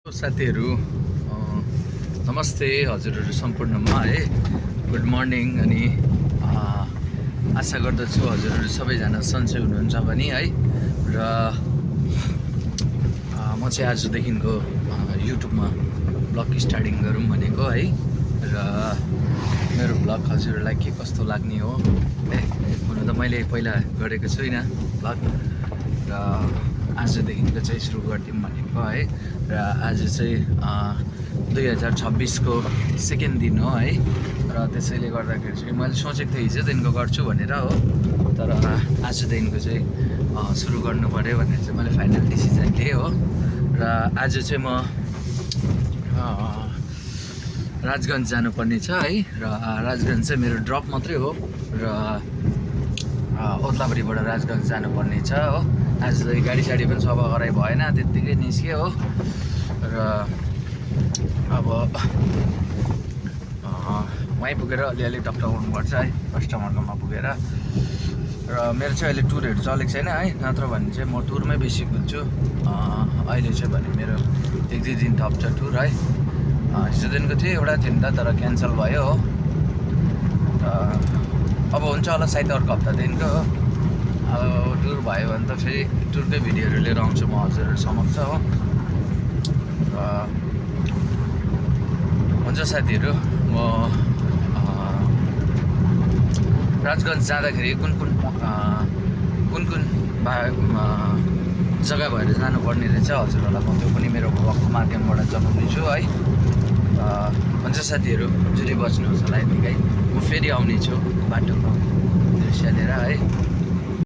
साथीहरू नमस्ते हजुरहरू सम्पूर्णमा है गुड मर्निङ अनि आशा गर्दछु हजुरहरू सबैजना सन्चै हुनुहुन्छ भने है र म चाहिँ आजदेखिको युट्युबमा ब्लग स्टार्टिङ गरौँ भनेको है र मेरो ब्लग हजुरहरूलाई के कस्तो लाग्ने हो है हुन त मैले पहिला गरेको छुइनँ ब्लग र आजदेखिको चाहिँ सुरु गरिदिउँ भनेको है र आज चाहिँ 2026 को सेकेन्ड दिन हो है र त्यसैले गर्दाखेरि चाहिँ मैले सोचेको थिएँ हिजोदेखिको गर्छु भनेर हो तर आजदेखिको चाहिँ सुरु गर्नु पऱ्यो भनेर चाहिँ मैले फाइनल डिसिजन लिएँ हो र आज चाहिँ म राजगञ्ज जानुपर्ने छ है र राजगञ्ज चाहिँ मेरो ड्रप मात्रै हो र ओद्लाबारीबाट राजगञ्ज जानुपर्ने छ हो आज चाहिँ गाडी साडी पनि सफा गराइ भएन त्यत्तिकै निस्क्यो हो र अब वहीँ पुगेर अलिअलि टक्टाउनुपर्छ है कस्टमरकोमा पुगेर र मेरो चाहिँ अहिले टुरहरू चलेको छैन है नत्र भने चाहिँ म टुरमै बेसी कुद्छु अहिले चाहिँ भने मेरो 1-2 दिन थप्छ टुर है हिजोदेखिको थियो एउटा थियो नि त तर क्यान्सल भयो हो अब हुन्छ होला सायद अर्को हप्तादेखिको हो अब टुर भयो भने त फेरि टुरकै भिडियोहरू लिएर आउँछु म हजुरहरू समक्ष हो र हुन्छ साथीहरू म राजगञ्ज जाँदाखेरि कुन कुन जग्गा भएर जानुपर्ने रहेछ हजुरहरूलाई म त्यो पनि मेरो ब्लगको माध्यमबाट जनाउनेछु है हुन्छ साथीहरू जुटी बस्नुहोस् होला यतिकै म फेरि आउने छु बाटोको दृश्य लिएर है